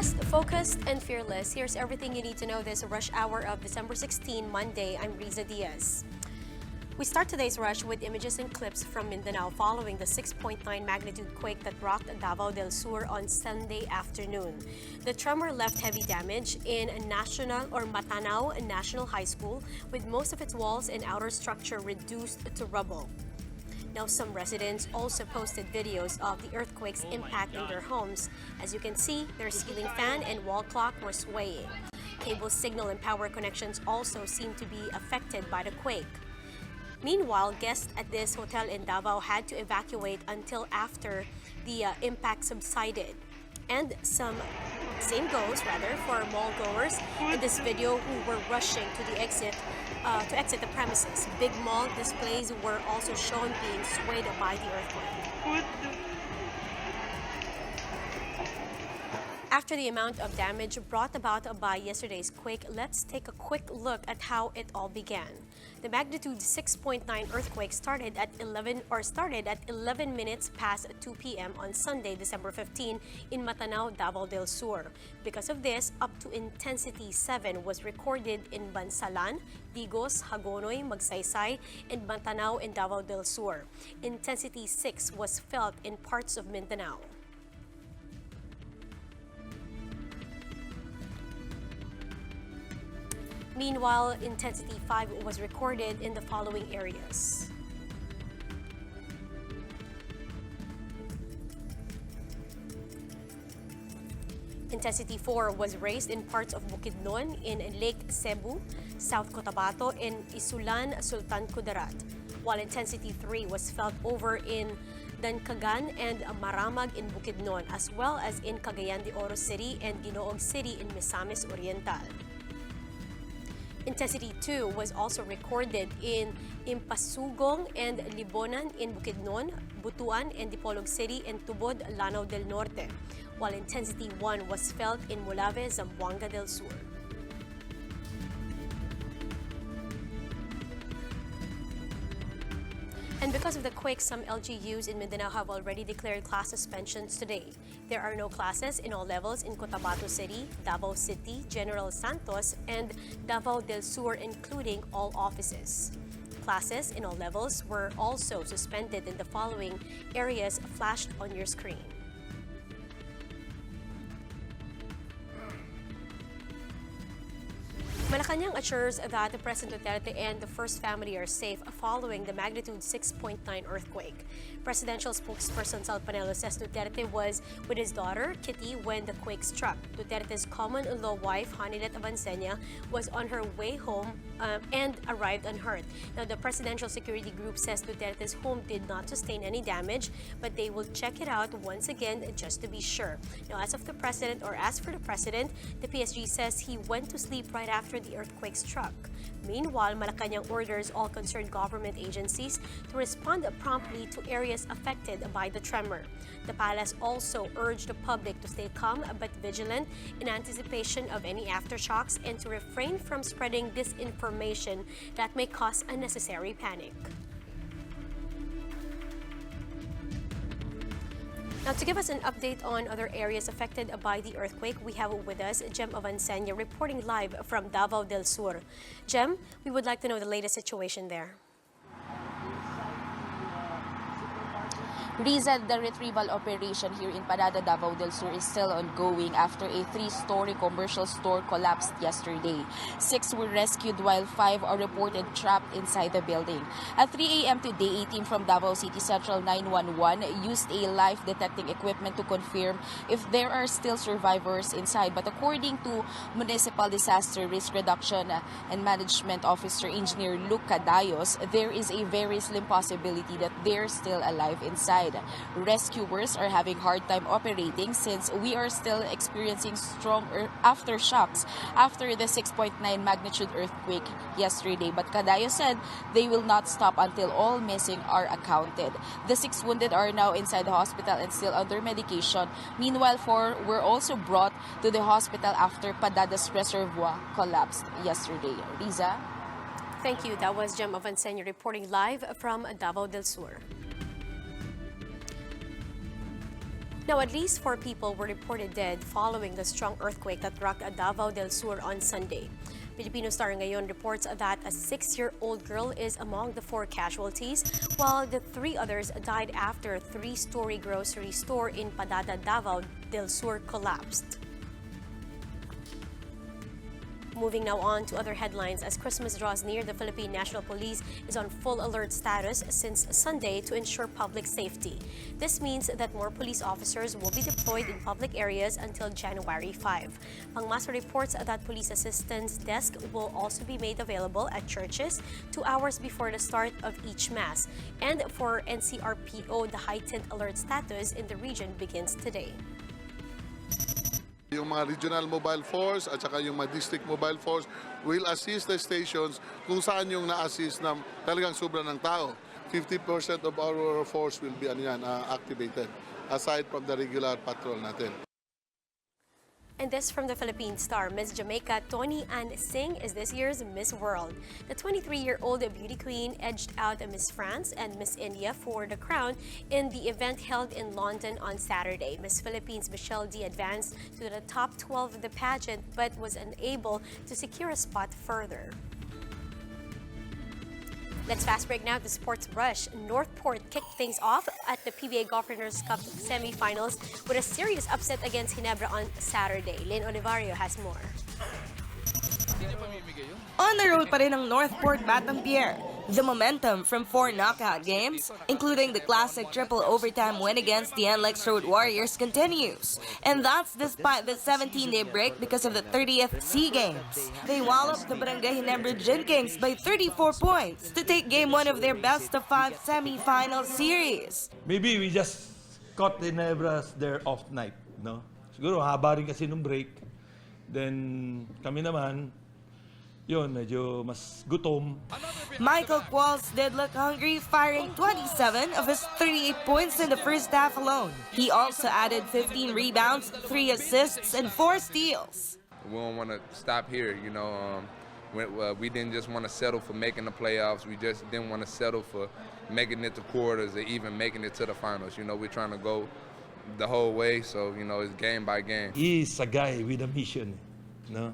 Fast, focused, and fearless. Here's everything you need to know this rush hour of December 16, Monday. I'm Riza Diaz. We start today's rush with images and clips from Mindanao following the 6.9 magnitude quake that rocked Davao del Sur on Sunday afternoon. The tremor left heavy damage in Matanao National High School, with most of its walls and outer structure reduced to rubble. Now, some residents also posted videos of the earthquake's impact in their homes. As you can see, their ceiling fan and wall clock were swaying. Cable signal and power connections also seemed to be affected by the quake. Meanwhile, guests at this hotel in Davao had to evacuate until after the impact subsided. And same goes for mall goers in this video who were rushing to exit the premises. Big mall displays were also shown being swayed by the earthquake. After the amount of damage brought about by yesterday's quake, let's take a quick look at how it all began. The magnitude 6.9 earthquake started at 11 minutes past 2 p.m. on Sunday, December 15 in Matanao, Davao del Sur. Because of this, up to intensity 7 was recorded in Bansalan, Digos, Hagonoy, Magsaysay, and Matanao and Davao del Sur. Intensity 6 was felt in parts of Mindanao. Meanwhile, intensity 5 was recorded in the following areas. Intensity 4 was raised in parts of Bukidnon, in Lake Cebu, South Cotabato, and Isulan, Sultan Kudarat, while intensity 3 was felt over in Dancagan and Maramag in Bukidnon, as well as in Cagayan de Oro City and Dinoog City in Misamis Oriental. Intensity 2 was also recorded in Impasugong and Libonan in Bukidnon, Butuan and Dipolog City, and Tubod, Lanao del Norte, while intensity 1 was felt in Molave, Zamboanga del Sur. And because of the quake, some LGUs in Mindanao have already declared class suspensions today. There are no classes in all levels in Cotabato City, Davao City, General Santos, and Davao del Sur, including all offices. Classes in all levels were also suspended in the following areas flashed on your screen. Malacanang assures that President Duterte and the First Family are safe following the magnitude 6.9 earthquake. Presidential spokesperson Sal Panelo says Duterte was with his daughter, Kitty, when the quake struck. Duterte's common-law wife, Hanilet Avancenia, was on her way home and arrived unhurt. Now, the Presidential Security Group says Duterte's home did not sustain any damage, but they will check it out once again just to be sure. Now, as for the President, the PSG says he went to sleep right after the earthquake struck. Meanwhile, Malacanang orders all concerned government agencies to respond promptly to areas affected by the tremor. The palace also urged the public to stay calm but vigilant in anticipation of any aftershocks and to refrain from spreading disinformation that may cause unnecessary panic. Now, to give us an update on other areas affected by the earthquake, we have with us Jem Avancenia reporting live from Davao del Sur. Jem, we would like to know the latest situation there. Riza, the retrieval operation here in Parada, Davao del Sur is still ongoing after a 3-story commercial store collapsed yesterday. 6 were rescued while 5 are reported trapped inside the building. At 3 a.m. today, a team from Davao City Central 911 used a life detecting equipment to confirm if there are still survivors inside. But according to Municipal Disaster Risk Reduction and Management Officer Engineer Luke Cadayos, there is a very slim possibility that they're still alive inside. Rescuers are having hard time operating since we are still experiencing strong aftershocks after the 6.9 magnitude earthquake yesterday. But Cadayo said they will not stop until all missing are accounted. The 6 wounded are now inside the hospital and still under medication. Meanwhile, 4 were also brought to the hospital after Padada's reservoir collapsed yesterday. Riza? Thank you. That was Jem Avancenia reporting live from Davao del Sur. Now, at least 4 people were reported dead following the strong earthquake that rocked Davao del Sur on Sunday. Filipino Star ngayon reports that a 6-year-old girl is among the 4 casualties, while the 3 others died after a 3-story grocery store in Davao del Sur collapsed. Moving now on to other headlines. As Christmas draws near, the Philippine National Police is on full alert status since Sunday to ensure public safety. This means that more police officers will be deployed in public areas until January 5. Pangmasa reports that police assistance desk will also be made available at churches 2 hours before the start of each mass. And for NCRPO, the heightened alert status in the region begins today. Yung mga regional mobile force at saka yung mga district mobile force will assist the stations kung saan yung na-assist na talagang sobra ng tao. 50% of our force will be activated aside from the regular patrol natin. And this from the Philippine Star. Miss Jamaica Tony Ann Singh is this year's Miss World. The 23-year-old beauty queen edged out Miss France and Miss India for the crown in the event held in London on Saturday. Miss Philippines Michelle D advanced to the top 12 of the pageant but was unable to secure a spot further. Let's fast break now to Sports Rush. Northport kicked things off at the PBA Governors Cup semifinals with a serious upset against Ginebra on Saturday. Lynn Olivario has more. On the road pa rin ang Northport Batang-Pierre. The momentum from 4 knockout games, including the classic triple overtime win against the NLEX Road Warriors, continues. And that's despite the 17-day break because of the 30th SEA Games. They walloped the Barangay Ginebra Gin Kings by 34 points to take Game 1 of their best-of-5 semi-final series. Maybe we just caught the Ginebras their off night, no? Siguro haba rin kasi nung break. Then kami naman, yun, medyo mas gutom. Michael Qualls did look hungry, firing 27 of his 38 points in the first half alone. He also added 15 rebounds, 3 assists, and 4 steals. We don't want to stop here, you know. We didn't just want to settle for making the playoffs. We just didn't want to settle for making it to quarters or even making it to the finals. You know, we're trying to go the whole way, so, you know, it's game by game. He's a guy with a mission, no?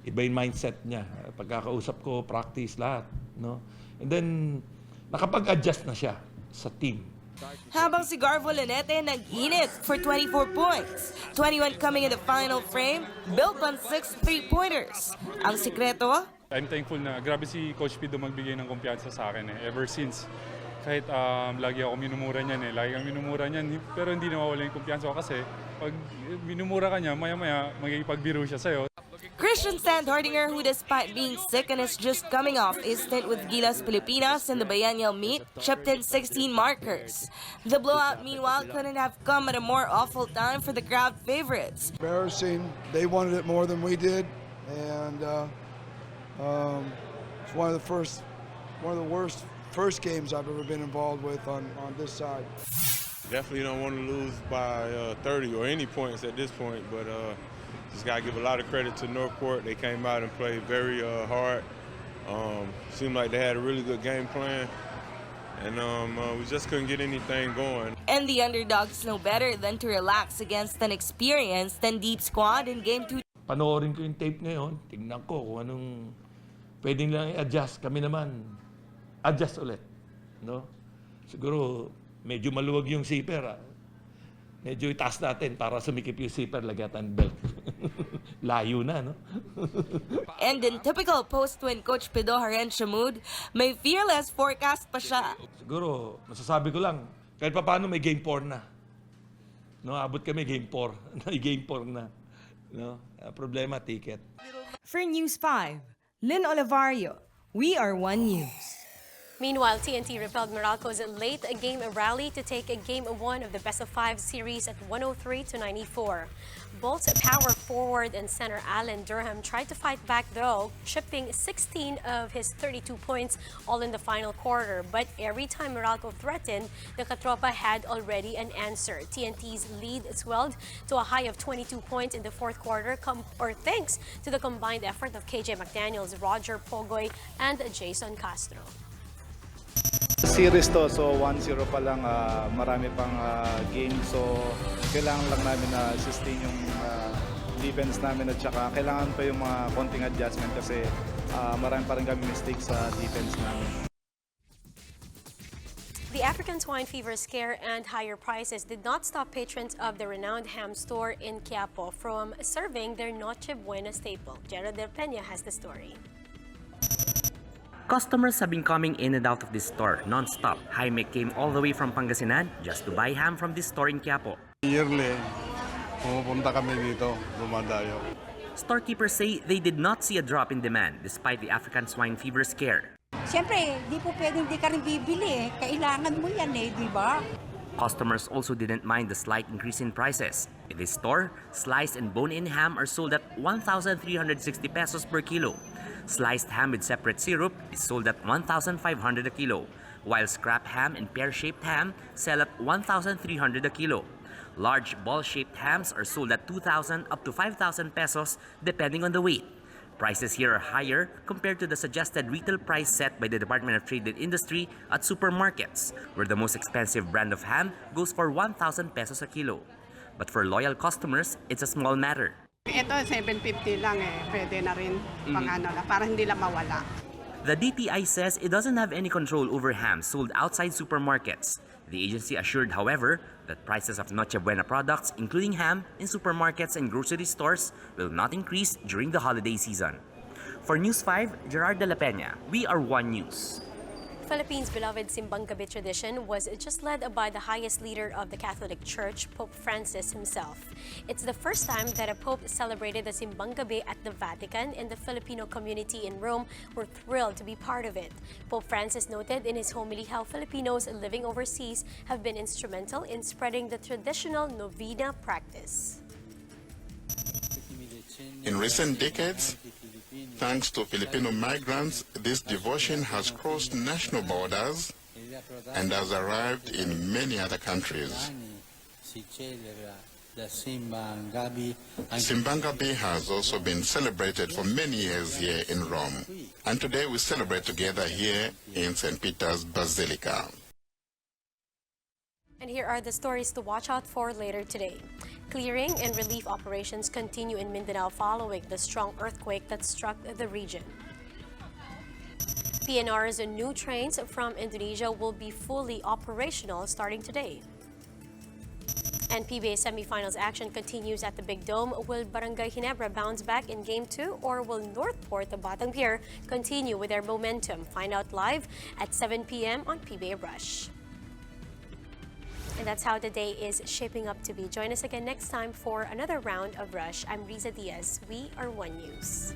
Iba yung mindset niya. Pagkakausap ko, practice lahat, no? And then, nakapag-adjust na siya sa team. Habang si Garvo Lanete nag-init for 24 points, 21 coming in the final frame, built on 6 3-pointers. Ang sikreto? I'm thankful na grabe si Coach Pido magbigay ng kumpiyansa sa akin ever since. Kahit lagi ako minumura niyan lagi kang minumura niyan, pero hindi nawawala yung kumpiyansa ko kasi pag minumura ka niya, maya-maya magpagbiro siya sa'yo. Christian Sandhardinger, who despite being sick and is just coming off a stint with Gilas Pilipinas in the biennial meet, chipped in 16 markers. The blowout, meanwhile, couldn't have come at a more awful time for the crowd favorites. Embarrassing. They wanted it more than we did, and it's one of the worst first games I've ever been involved with on this side. Definitely don't want to lose by 30 or any points at this point, but just got to give a lot of credit to Northport. They came out and played very hard. Seemed like they had a really good game plan, and we just couldn't get anything going. And the underdogs know better than to relax against an experienced and deep squad in Game 2. Panoorin ko yung tape ngayon, tingnan ko kung anong pwedeng lang i-adjust. Kami naman, adjust ulit, no? Siguro, medyo maluwag yung zipper, Medyo itaas natin para sumikip yung zipper, lagatan belt. Layo na, no? And in typical post-win Coach Pido Harentia mood, may fearless forecast pa siya. Siguro, masasabi ko lang, kahit pa paano may game 4 na. No, abot kami game 4. Game 4 na. No? Problema, ticket. For News 5, Lynn Olivario, We Are One News. Meanwhile, TNT repelled Meralco's late game rally to take a Game 1 of the best-of-5 series at 103-94. Bolt's power forward and center Alan Durham tried to fight back, though, chipping 16 of his 32 points all in the final quarter. But every time Meralco threatened, the Katropa had already an answer. TNT's lead swelled to a high of 22 points in the fourth quarter, thanks to the combined effort of KJ McDaniels, Roger Pogoy, and Jason Castro. Series to, so 1-0 pa lang, marami pang game. So kailangan lang namin na sustain yung defense namin at saka kailangan pa yung mga konting adjustment kasi marami pa rin kami mistakes sa defense namin. The African swine fever scare and higher prices did not stop patrons of the renowned ham store in Quiapo from serving their Noche Buena staple. Gerald Del Peña has the story. Customers have been coming in and out of this store non-stop. Jaime came all the way from Pangasinan just to buy ham from this store in Quiapo. Yearly, pumupunta kami dito, dumadayo. Storekeepers say they did not see a drop in demand despite the African swine fever scare. Siyempre, di po pwedeng di ka rin bibili. Kailangan mo yan di ba? Customers also didn't mind the slight increase in prices. In this store, sliced and bone-in ham are sold at 1,360 pesos per kilo. Sliced ham with separate syrup is sold at 1,500 a kilo, while scrap ham and pear-shaped ham sell at 1,300 a kilo. Large ball-shaped hams are sold at 2,000 up to 5,000 pesos depending on the weight. Prices here are higher compared to the suggested retail price set by the Department of Trade and Industry at supermarkets, where the most expensive brand of ham goes for 1,000 pesos a kilo. But for loyal customers, it's a small matter. Ito, 750 lang pwede na rin para hindi lang mawala. The DTI says it doesn't have any control over ham sold outside supermarkets. The agency assured, however, that prices of Noche Buena products, including ham, in supermarkets and grocery stores will not increase during the holiday season. For News 5, Gerard de la Peña, we are One News. Philippines' beloved Simbang Gabi tradition was just led by the highest leader of the Catholic Church, Pope Francis himself. It's the first time that a pope celebrated the Simbang Gabi at the Vatican, and the Filipino community in Rome were thrilled to be part of it. Pope Francis noted in his homily how Filipinos living overseas have been instrumental in spreading the traditional novena practice. In recent decades, thanks to Filipino migrants, this devotion has crossed national borders and has arrived in many other countries. Simbang Gabi has also been celebrated for many years here in Rome, and today we celebrate together here in St. Peter's Basilica. And here are the stories to watch out for later today. Clearing and relief operations continue in Mindanao following the strong earthquake that struck the region. PNR's new trains from Indonesia will be fully operational starting today. And PBA semifinals action continues at the Big Dome. Will Barangay Ginebra bounce back in Game 2, or will Northport, the Batang Pier, continue with their momentum? Find out live at 7 p.m. on PBA Rush. And that's how the day is shaping up to be. Join us again next time for another round of Rush. I'm Riza Diaz. We are One News.